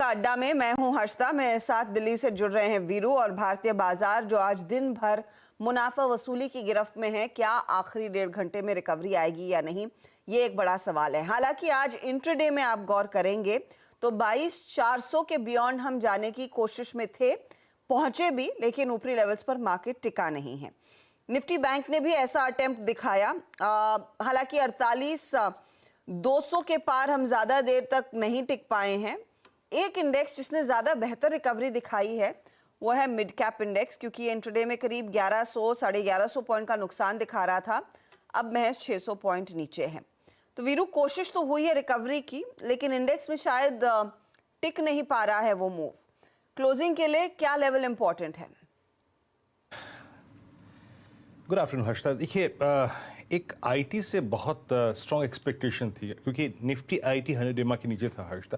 अड्डा में मैं हूं हर्षदा। मेरे साथ दिल्ली से जुड़ रहे हैं वीरू। और भारतीय बाजार जो आज दिन भर मुनाफा वसूली की गिरफ्त में है, क्या आखिरी 1.5 घंटे में रिकवरी आएगी या नहीं, ये एक बड़ा सवाल है। हालांकि आज इंट्राडे में आप गौर करेंगे तो 22,400 के बियॉन्ड हम जाने की कोशिश में थे, पहुंचे भी, लेकिन ऊपरी लेवल्स पर मार्केट टिका नहीं है। निफ्टी बैंक ने भी ऐसा अटेम्प्ट दिखाया। हालांकि 48,200 के पार हम ज्यादा देर तक नहीं टिक पाए हैं। एक इंडेक्स जिसने ज्यादा बेहतर रिकवरी दिखाई है वो है मिड कैप इंडेक्स, क्योंकि इंट्राडे में करीब 1100 साढ़े 1100 पॉइंट का नुकसान दिखा रहा था, अब महज 600 पॉइंट नीचे है। तो वीरू, कोशिश तो हुई है रिकवरी की, लेकिन इंडेक्स में शायद टिक नहीं पा रहा है वो मूव। क्लोजिंग के लिए क्या लेवल इंपॉर्टेंट है? Good afternoon Harshada. देखिए, एक आईटी से बहुत स्ट्रॉन्ग एक्सपेक्टेशन थी, क्योंकि निफ्टी आईटी 100 EMA के नीचे था हर्षदा,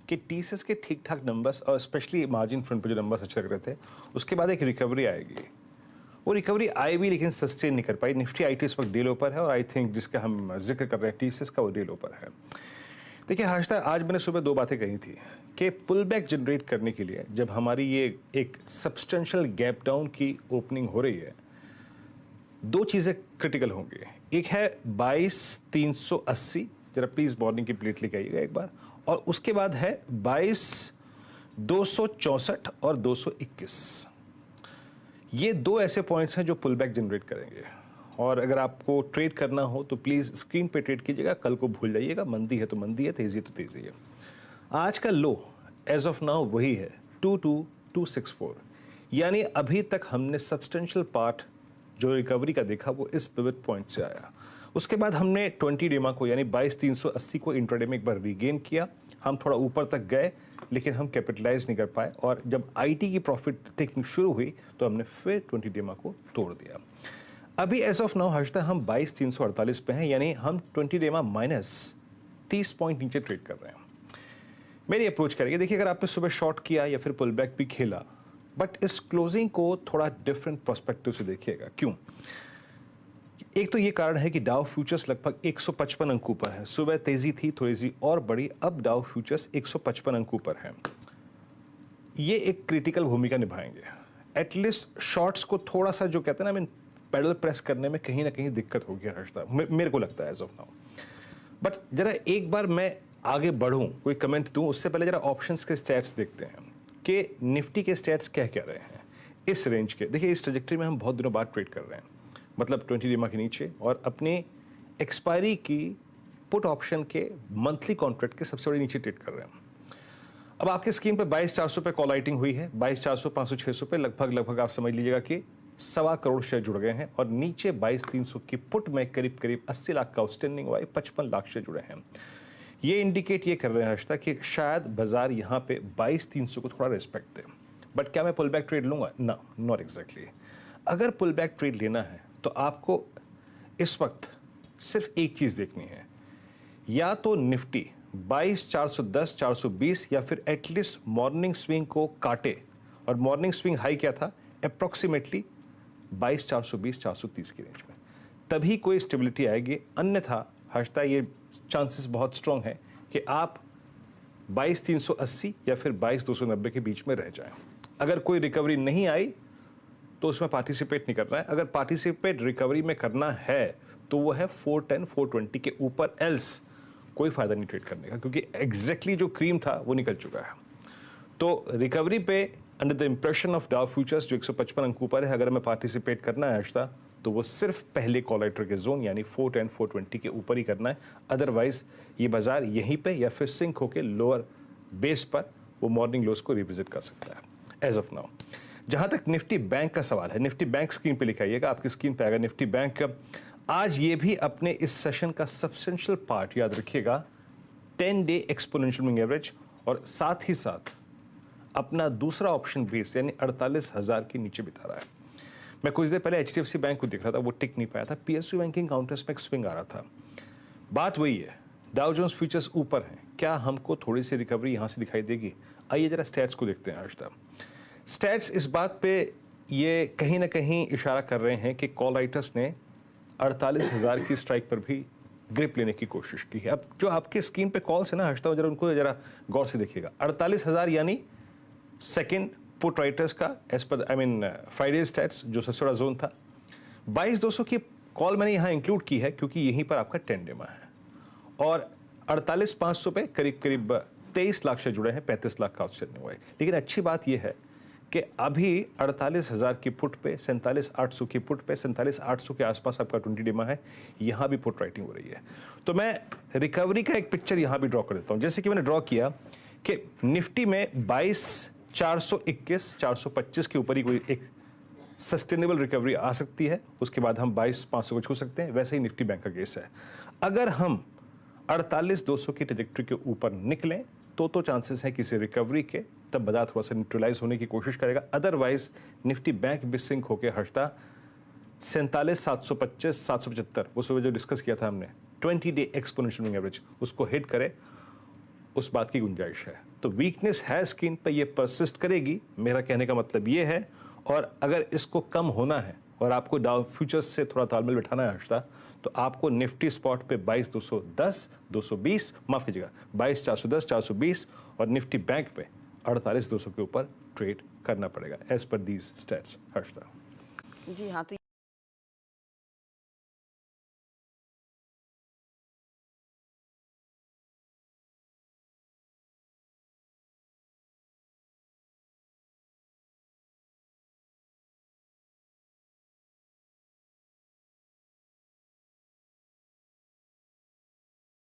कि टीसीएस के ठीक ठाक नंबर्स और स्पेशली मार्जिन फ्रंट पे जो नंबर्स अच्छे लग रहे थे, उसके बाद एक रिकवरी आएगी। वो रिकवरी आई भी, लेकिन सस्टेन नहीं कर पाई। निफ्टी आईटी इस वक्त डे लो पर है, और आई थिंक जिसका हम जिक्र कर रहे हैं टीसीएस का, वो डे लो पर है। देखिए हर्षदा, आज मैंने सुबह 2 बातें कही थी कि पुल बैक जनरेट करने के लिए जब हमारी ये एक सब्सटेंशियल गैप डाउन की ओपनिंग हो रही है, 2 चीज़ें क्रिटिकल होंगी। एक है 22,380, जरा प्लीज़ मॉर्निंग की प्लेट लेके आइएगा एक बार, और उसके बाद है 22,264 और 221। ये 2 ऐसे पॉइंट्स हैं जो पुल बैक जनरेट करेंगे। और अगर आपको ट्रेड करना हो तो प्लीज़ स्क्रीन पे ट्रेड कीजिएगा, कल को भूल जाइएगा। मंदी है तो मंदी है, तेज़ी है तो तेज़ी है। आज का लो एज ऑफ नाउ वही है 22,264, यानी अभी तक हमने सब्सटेंशियल पार्ट जो रिकवरी का देखा वो इस पिवट पॉइंट से आया। उसके बाद हमने 20 EMA को यानी 22,380 को इंट्राडे में एक बार रीगेन किया। हम थोड़ा ऊपर तक गए, लेकिन हम कैपिटलाइज नहीं कर पाए, और जब आईटी की प्रॉफिट टेकिंग शुरू हुई तो हमने फिर 20 EMA को तोड़ दिया। अभी एज ऑफ नाउ हर्षदा हम 22,348 पे हैं, यानी हम 20 EMA माइनस 30 पॉइंट नीचे ट्रेड कर रहे हैं। मेरी अप्रोच करेंगे, देखिए अगर आपने सुबह शॉर्ट किया या फिर पुल बैक भी खेला, बट इस क्लोजिंग को थोड़ा डिफरेंट पर्सपेक्टिव से देखिएगा। क्यों? एक तो ये कारण है कि डाउ फ्यूचर्स लगभग 155 अंक ऊपर है। सुबह तेजी थी, थोड़ी सी और बड़ी, अब डाउ फ्यूचर्स 155 अंक ऊपर है। ये एक क्रिटिकल भूमिका निभाएंगे। एटलीस्ट शॉर्ट्स को थोड़ा सा, जो कहते हैं ना, पैडल प्रेस करने में कहीं ना कहीं दिक्कत होगी हर्षदा, मेरे को लगता है एज ऑफ नाउ। बट जरा एक बार मैं आगे बढ़ूं, कोई कमेंट दूं, उससे पहले जरा ऑप्शंस के स्टैट्स देखते हैं कि निफ्टी के स्टैट्स क्या कह रहे हैं इस रेंज के। देखिए, इस ट्रैजेक्टरी में हम बहुत दिनों बाद ट्रेड कर रहे हैं, मतलब 20 EMA के नीचे, और अपने एक्सपायरी की पुट ऑप्शन के मंथली कॉन्ट्रैक्ट के सबसे बड़े नीचे ट्रेड कर रहे हैं। अब आपके स्कीम पे 22,400 पे कॉल राइटिंग हुई है। 22,400, 500, 600 पे लगभग आप समझ लीजिएगा कि 1.25 करोड़ शेयर जुड़ गए हैं, और नीचे 22,300 की पुट में करीब 80 लाख का आउटस्टैंडिंग हुआ है, 55 लाख शेयर जुड़े हैं। ये इंडिकेट ये कर रहे हैं हर्षदा कि शायद बाजार यहाँ पे 22,300 को थोड़ा रिस्पेक्ट दे। बट क्या मैं पुल बैक ट्रेड लूंगा? ना, नॉट एग्जैक्टली। अगर पुल बैक ट्रेड लेना है तो आपको इस वक्त सिर्फ एक चीज़ देखनी है, या तो निफ्टी 22,410, 420, या फिर एटलीस्ट मॉर्निंग स्विंग को काटे। और मॉर्निंग स्विंग हाई क्या था? अप्रॉक्सीमेटली 22,420, 430 की रेंज में, तभी कोई स्टेबिलिटी आएगी। अन्यथा हर्षदा, ये चांसेस बहुत स्ट्रॉन्ग है कि आप 22,380 या फिर 22,290 के बीच में रह जाएं। अगर कोई रिकवरी नहीं आई तो उसमें पार्टिसिपेट नहीं करना है। अगर पार्टिसिपेट रिकवरी में करना है तो वो है 410, 420 के ऊपर, एल्स कोई फायदा नहीं ट्रेड करने का, क्योंकि एग्जैक्टली जो क्रीम था वो निकल चुका है। तो रिकवरी पे under the impression of Dow futures जो 155 अंक ऊपर है, अगर हमें पार्टिसिपेट करना है हर्षदा, तो वो सिर्फ पहले कॉल राइटर के जोन यानी 410, 420 के ऊपर ही करना है। अदरवाइज ये बाजार यहीं पे या फिर सिंक होके लोअर बेस पर वो मॉर्निंग लोस को रिविजिट कर सकता है एज ऑफ नाउ। जहां तक निफ्टी बैंक का सवाल है, निफ्टी बैंक स्क्रीन पे लिखाइएगा, आपकी स्क्रीन पे आएगा निफ्टी बैंक। आज ये भी अपने इस सेशन का सब्सटेंशियल पार्ट, याद रखिएगा, 10 डे एक्सपोनेंशियल मूविंग एवरेज, और साथ ही साथ अपना दूसरा ऑप्शन बेस यानी 48,000 के नीचे बिता रहा है। मैं कुछ देर पहले HDFC बैंक को दिख रहा था, वो टिक नहीं पाया था। PSU बैंकिंग काउंटर्स में एक स्विंग आ रहा था। बात वही है, डाउ जोन्स फ्यूचर्स ऊपर हैं, क्या हमको थोड़ी सी रिकवरी यहाँ से दिखाई देगी? आइए जरा स्टैट्स को देखते हैं हर्षदा। स्टैट्स इस बात पे ये कहीं ना कहीं इशारा कर रहे हैं कि कॉल राइटर्स ने 48,000 की स्ट्राइक पर भी ग्रिप लेने की कोशिश की है। अब जो आपके स्क्रीन पे कॉल्स है ना हर्षता, जरा उनको जरा गौर से देखिएगा। 48,000 यानी सेकेंड पुट राइटर्स का एज पर फ्राइडे स्टैट्स जो सबसे बड़ा जोन था। 22,200 की कॉल मैंने यहाँ इंक्लूड की है क्योंकि यहीं पर आपका टेंडेमा है। और 48,500 पे करीब करीब 23 लाख से जुड़े हैं, 35 लाख का आउटस्टैंडिंग हुआ है। लेकिन अच्छी बात यह है कि अभी 48,000 की पुट पे 47,800 की पुट पे 47,800 के आसपास आपका 20 डेमा है, यहाँ भी पुट राइटिंग हो रही है। तो मैं रिकवरी का एक पिक्चर यहाँ भी ड्रॉ कर देता हूँ। जैसे कि मैंने ड्रॉ किया कि निफ्टी में 22,421 425 के ऊपर ही कोई एक सस्टेनेबल रिकवरी आ सकती है, उसके बाद हम 22,500 को छू सकते हैं। वैसे ही निफ्टी बैंक का केस है। अगर हम 48,200 की ट्रैजेक्टरी के ऊपर निकलें तो चांसेस हैं किसी रिकवरी के, तब बाजार थोड़ा सा न्यूट्रलाइज होने की कोशिश करेगा। अदरवाइज निफ्टी बैंक भी सिंक होकर हटता 47,725 775 उस वजह जो डिस्कस किया था हमने 20 डे एक्सपोनेंशियल मूविंग एवरेज, उसको हिट करे, उस बात की गुंजाइश है। तो वीकनेस है स्क्रीन पर, ये परसिस्ट करेगी, मेरा कहने का मतलब ये है। और अगर इसको कम होना है और आपको डाउ फ्यूचर्स से थोड़ा तालमेल बिठाना है हर्षदा, तो आपको निफ्टी स्पॉट पे 22,210 220 माफ कीजिएगा 22,410 420 और निफ्टी बैंक पे 48,200 के ऊपर ट्रेड करना पड़ेगा as per these stats Harshada. जी हाँ, तो